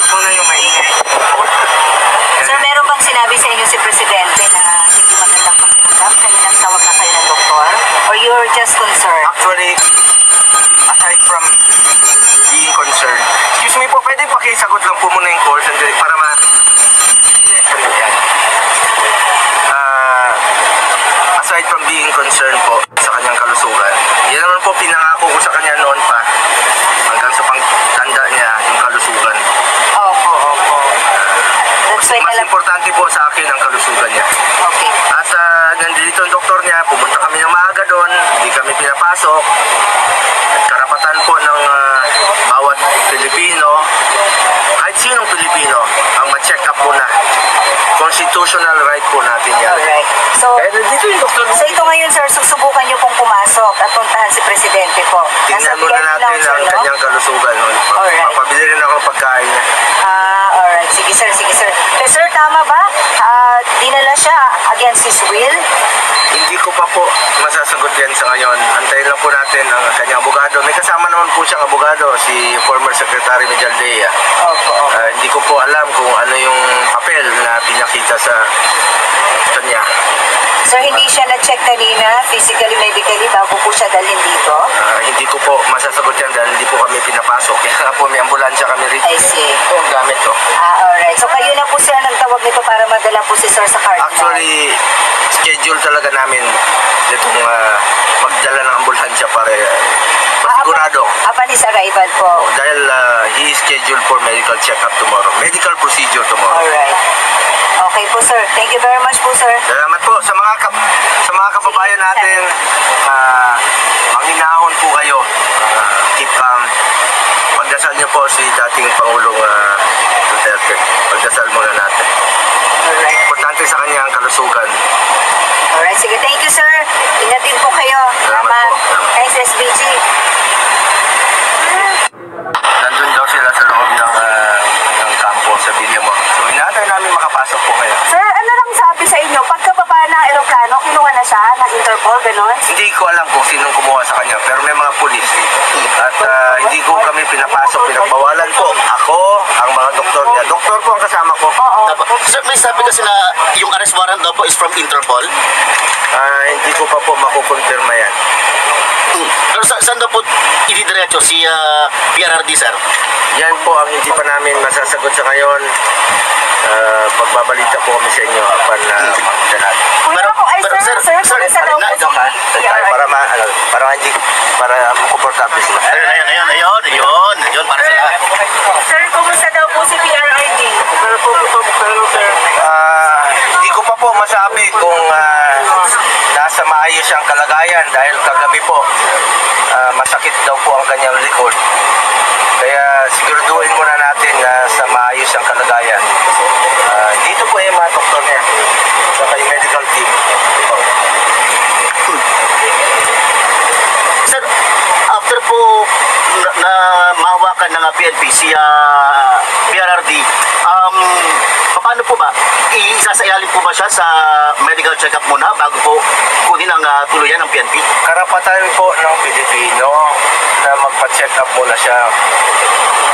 Huwag muna yung maingay. Sir, meron bang sinabi sa inyo si Presidente na hindi magandang pakiramdam? Kaninang tawag na kayo ng doktor? Or you're just concerned? Actually, aside from being concerned, excuse me po, pwede pakisagot lang po muna yung call sandali para ma... Aside from being concerned po sa kanyang kalusugan, yan naman po pinangako ko sa kanya noon pa hanggang sa pagtanda niya yung kalusugan. Opo, opo. That's why Mas importante po sa akin ang kalusugan niya. Okay. At nandito ang doktor niya, pumunta kami ng maaga doon, hindi kami pinapasok. At karapatan po ng bawat Pilipino, kahit sinong Pilipino, ang ma-check up po na. Constitutional right po natin yan. Alright. So, Nandito yung doktor. so ito ngayon, sir, susubukan niyo pong pumasok at puntahan si Presidente po. Tingnan muna natin ang kanyang kalusugan. Alright. Papabili rin ako ng pagkain niya. Alright. Sige, sir, sige, sir. Eh, sir, tama ba? Dinala siya against his will? Hindi ko pa po masasagot yan sa ngayon. Antayin lang po natin ang kanyang abogado. May kasama naman po siyang abogado, si former Secretary Mejaldea. Opo, opo. Hindi ko po alam kung ano yung papel na pinakita sa kanya. Sir, hindi siya na-check kanina, physically, medically, bago po siya dalhin dito? Hindi ko po masasagot yan dahil hindi po kami pinapasok. Kaya po may ambulansya kami rito. I see. Ito ang gamit to. Alright. So, kayo na po sir nagtawag nito para madala po si sir sa cardinal? Actually, schedule talaga namin itong magdala ng ambulansya para masigurado. Upon his arrival po? Dahil he is scheduled for medical check-up tomorrow. Medical procedure tomorrow. Alright. Okay po sir. Thank you very much po sir. Salamat po sa mga kababayan natin. Manginahon po kayo. Keep calm. Pagdasal niyo po si dating Pangulong Duterte. Pagdasal muna natin. Alright. Importante sa kanya ang kalusugan. Alright. Sige, thank you sir. Ingat din po kayo. Salamat po. Thanks SBG. Nandun daw sila sa loob ng kampo sa Villamor. So inaantay namin makapasok po ngayon. Sir, ano lang sabi sa inyo? Pagkababa ng aeroplano, kinuha na siya ng Interpol, gano'n? Hindi ko alam kung sinong kumuha sa kanya pero may mga pulis. At hindi ko kami pinapasok, pinagbawalan po. Ako, ang mga doktor niya. Doktor po ang kasama ko. Oo. Sir, may sabi kasi na yung arrest warrant daw po is from Interpol. Hindi ko pa po makukonfirma yan. Pero saan daw po ididiretso si PRRD, sir? Yan po ang hindi pa namin masasagot sa ngayon. Pagbabalita po kami sa inyo upon makita natin. Kuya po, ay sir, kumusta daw po si PRRD? Para komportable sila. Ayun, para sila. Sir, kumusta daw po si PRRD? Hindi ko pa po masabi kung nasa maayos ang kalagayan dahil kagabi po masakit daw po ang kanyang likod. Kaya siguraduhin muna natin na sa maayos ang kalagayan. Dito po yung mga doktor niya sa yung medical team. Sir, after po na mahawakan ng PNP si PRRD, paano po ba? Isasayalin po ba siya sa medical check-up muna bago po kunin ang tuluyan ng PNP? Karapatan po ng Pilipino na magpa-check up muna siya.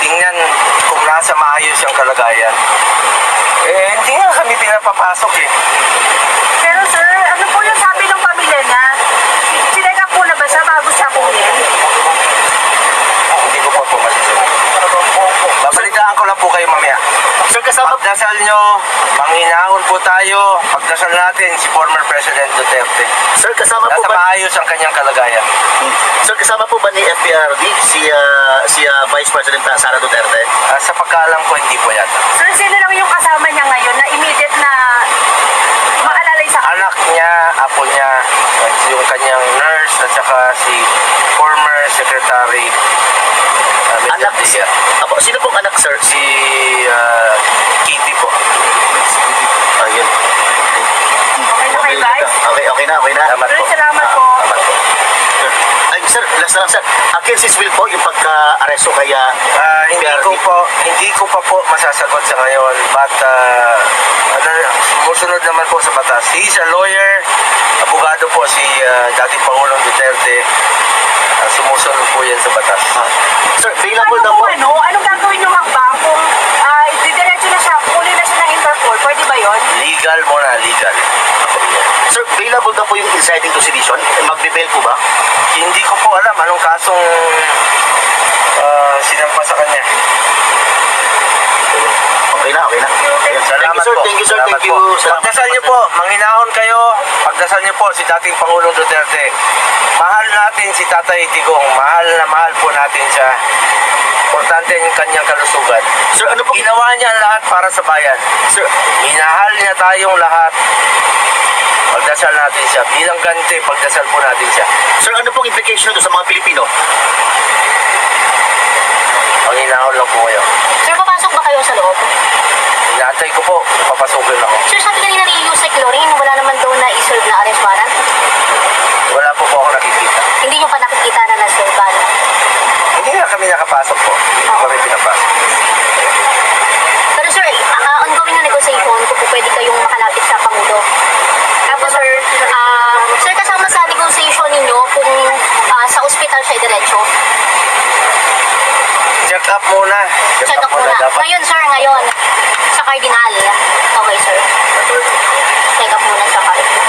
Tingnan kung nasa maayos ang kalagayan. Hindi nga kami pinapapasok eh. Pero sir, ano po yung sabi ng pamilya niya? Sinek up po na ba siya bago siya kunin? Hindi ko pa po masasabi. Babalitaan ko lang po kayo mamaya. Sir, kasama Pagdasal nyo, manghinahon po tayo. Pagdasal natin si former President Duterte. Sir, kasama po Nasa ba maayos ang kanyang kalagayan. Sir, kasama po ba ni FPRD si Vice President Sara Duterte? Sa pagkaalam ko, hindi po yata. Sir, sino lang yung kasama niya ngayon na immediate na maalalay sa kanya? Anak niya, apo niya, yung kanyang nurse, at saka si former Secretary Anak? Mejaldea. Apo, sino pong anak, sir? Si Kitty po. Ayun. Okay na kayo guys? Okay na. Salamat Sir, po. salamat po. Salamat po. Ay, sir, last na lang, sir. Against his will po yung pagka-aresto kaya Hindi ko pa po masasagot sa ngayon, but sumusunod naman po sa batas. He is a lawyer, abogado po si dating Pangulong Duterte. Sumusunod po yan sa batas. Sir, available daw po. Anong gagawin yung hakbang kung legal. Sir, bailable na po yung inciting to sedition? Magbe-bail po ba? Hindi ko po alam anong kasong sinampa sa kanya. Okay na, okay na. Salamat Sir, po. thank you, sir. Salamat Thank you. po. Salamat. Pagdasal niyo po, manghinahon kayo. Pagdasal niyo po si dating Pangulong Duterte. Mahal natin si Tatay Digong. Mahal na mahal po natin siya. Importante yung kanyang kalusugan. Sir, ano po? Ginawa niya ang lahat para sa bayan. Sir, Minahal niya tayong lahat. Pagdasal natin siya. Bilang ganti, pagdasal po natin siya. sir, ano pong implication nito sa mga Pilipino? Manghinahon lang po kayo. Sir, papasok ba kayo sa loob? Inaantay ko po. Papasukin ako. Sir, sabi kanina ni Yusek Lorin, wala naman daw na iserve na arrest warrant. Wala po ako nakikita. Hindi nyo pa nakikita na na-serve ba? Hindi na kami nakapasok po. Hindi ko kami pinapasok. Pero sir, ongoing na negotiation kung po pwede kayong makalapit sa Pangulo. Tapos sir, sir, kasama sa negotiation ninyo kung sa ospital siya diretso. Check up muna. Check up muna. Dapat. Ngayon sir, ngayon, sa Cardinal. Okay sir. Check up muna sa Cardinal.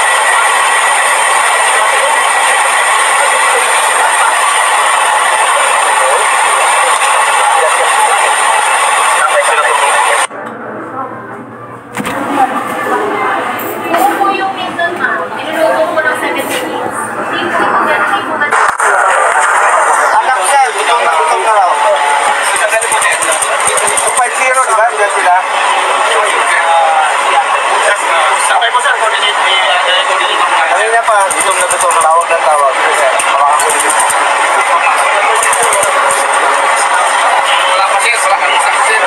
Ito po yung reason ma'am. Inuluto ko ng 7 minutes. Hindi po Anak siya, gutom na raw. 250, di ba? Diyan sila. Sabay mo, sir. Coordinate. Kanina pa, gutom na gutom. Tawag na tawag. Makakakulit. Wala pa siya, wala kang isang sir.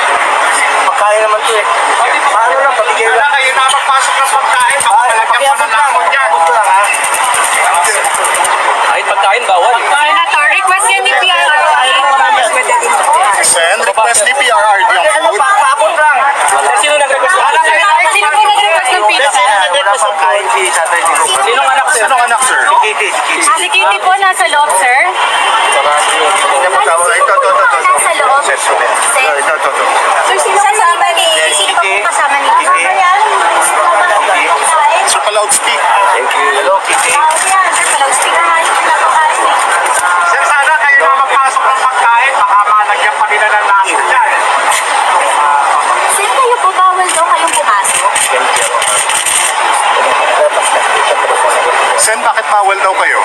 Pagkain naman to eh. Paano lang, pabigay lang. Kayo na magpasok ng pagkain, magpalagyan pa ng lakot dyan. Abot lang ha. Kahit pagkain, bawal. Senator, request yan ni PRRD. Send request ni PRRD ang food. Paabot lang. Sino nag-request? Sino po nag-request ng pizza? Wala pang kain si Tatay Digong. Sinong anak, sir? Sinong anak, sir? Si Kitty, si Kitty. Si Kitty po nasa loob, sir. Tingnan mo tawag. Ito. Nasa loob. Ito. Sir, sino kasama ni... Sino pa po kasama ni... Sir, pa-loudspeak. Thank you. Hello, Kitty. Sir, pa-loudspeaker. Sir, sana kayo na magpasok ng pagkain, baka malagyan pa nila ng lakot dyan. Sir, kayo po bawal daw kayong pumasok. Sen, bakit bawal daw kayo?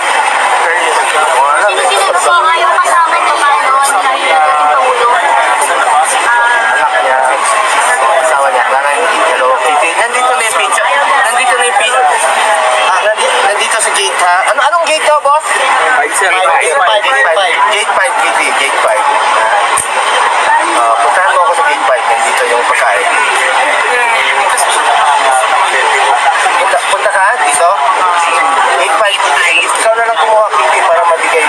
Sino po kayo kasama niyo ba noon? Anak niya. Asawa niya. Nanay. Hello, Kitty. Nandito na yung pizza. Nandito na yung pizza. Nandito sa gate ha. Anong gate daw, boss? 5, sir. Gate 5, Kitty. Gate 5. Puntahan mo ako sa gate 5. Nandito yung pagkain. Punta ka dito? Gate 5. Ikaw na lang kumuha, Kitty, para mabigay.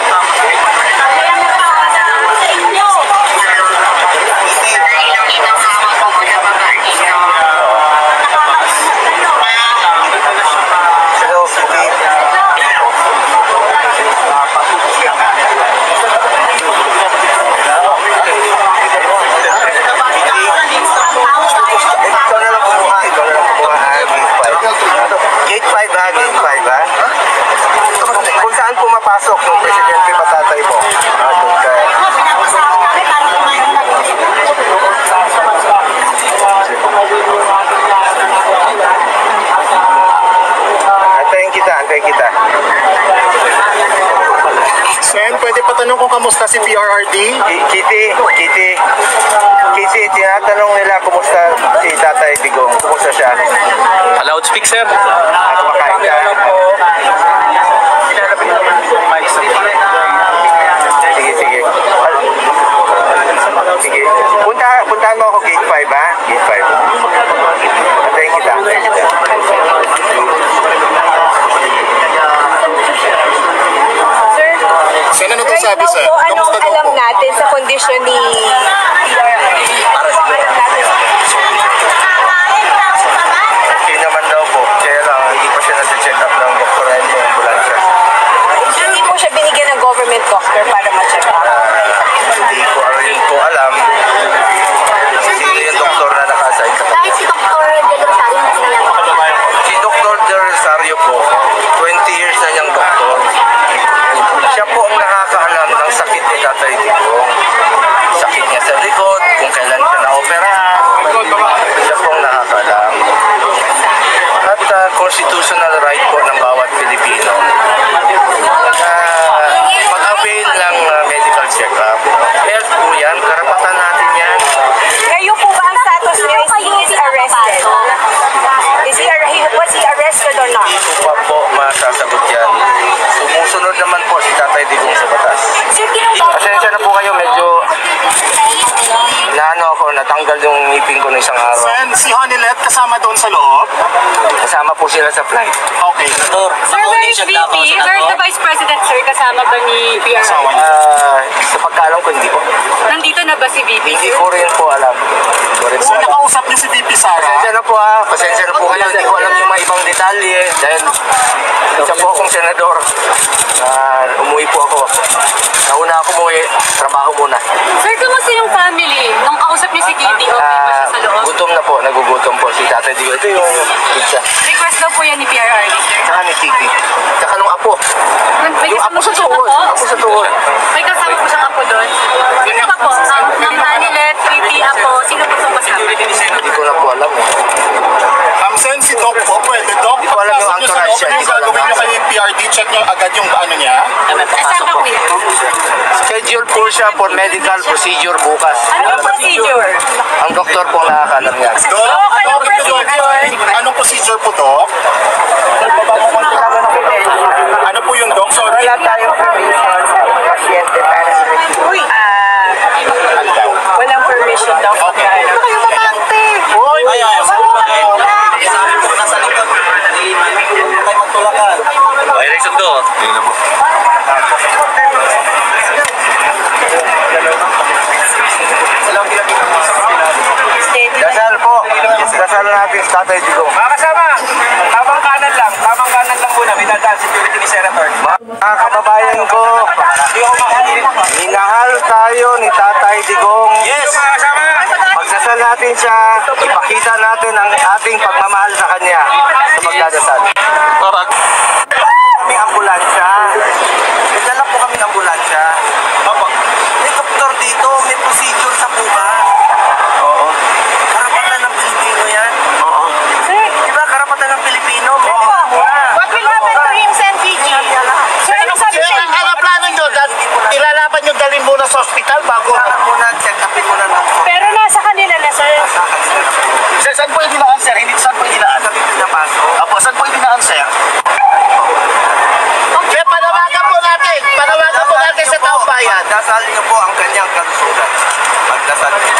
Hello, Kitty. Ikaw na lang kumuha. Gate 5 ha, Gate 5 ha. Kung saan pumapasok yung presidente patatay mo. Doon ka. Antayin kita. Sen, pwede patanong kung kamusta si PRRD? Kitty, tinatanong nila kumusta si Tatay Digong. Kumusta siya? Loudspeak, sir. Kumakain ka? Sige. Puntahan mo ako gate 5 ha? Gate 5. Antayin kita. Sen, ano daw Right sabi, now sir? po, anong Kamusta daw alam po? natin sa kondisyon ni PRRD? Para siguro natin. Okay naman daw po. Kaya lang, hindi pa siya nasa-check up ng doktor at yung ambulansya. Hindi po siya binigyan ng government doctor para ma-check up. Hindi ko rin po alam sino yung doktor na naka-assign sa Kahit si Dr. Del Rosario na sinalaman. Si Dr. natanggal yung ngipin ko ng isang araw. Sen, si Honilet kasama doon sa loob? Kasama po sila sa flight. Okay. Sir, where is VP? Where is the Vice President, sir? Kasama ba ni PR? Sa pagkaalam ko, hindi po. Nandito na ba si VP? Hindi ko rin po alam. Hindi ko rin po So, alam. nakausap niyo si VP Sara? Pasensya na po ha. Pasensya na po kayo. Hindi ko alam yung mga ibang detalye. Dahil isa po akong senador. Umuwi po ako. Nauna ako umuwi. Trabaho muna. Sir, kamusta yung family? Nung kausap niyo si Kitty, okay ba siya sa loob? Gutom na po. Nagugutom po si Tatay Digo. Ito yung pizza. Request daw po yan ni PRRD, sir. Tsaka ni Titi. Tsaka nung apo. May Yung kasama apo po sa siyang tuhod. apo? Apo sa tuhod. May kasama po siyang apo doon? Sino pa po? Ma'am Hanilet, Kitty, apo. Sino po itong kasama? Hindi ko na po alam eh. Sen, si Doc po, pwede. Doc, Hindi ko alam yung pagpasok niyo sa entourage loob, niya, ano hindi ko alam. gagawin niyo kay PRD? Check niyo agad yung ano niya? Kasama po yan. Schedule po siya for medical procedure bukas. Anong procedure? Ang doktor po nakakalam niya. Doc, anong procedure? Anong procedure po, Doc? Ano po yung Doc? Sorry. Wala tayong permission sa pasyente para Walang permission daw. Okay. Uy, Okay, reason ko. Dasal po. Dasal natin sa Tatay Digo. Mga kasama, tamang kanan lang muna. May dadaan security ni Senator. Mga kababayan ko, minahal tayo ni Tatay Digong. Yes, mga kasama. Pagdasal natin siya, ipakita natin ang ating pagmamahal sa kanya sa pagdadasal. May ambulansya. Nagdala po kami ng ambulansya. May doktor dito, may procedure sa buka. Oo. Karapatan ng Pilipino yan. Oo. Diba karapatan ng Pilipino? What will happen to him, Sen Gigi? Sir, ano sabi Sir, sa inyo? ang plano nyo, ilalaban nyo dalhin muna sa ospital bago. Kailangan muna, check upin muna ng Pero nasa kanila na, sir. Sir, saan po yung dinaan, sir? Hindi saan po yung dinaan? Kami pinapasok. Apo, saan po yung dinaan, sir? Kaya panawagan po natin sa taong bayan. Dasal niyo po ang kanyang kalusugan. Pagdasal niyo.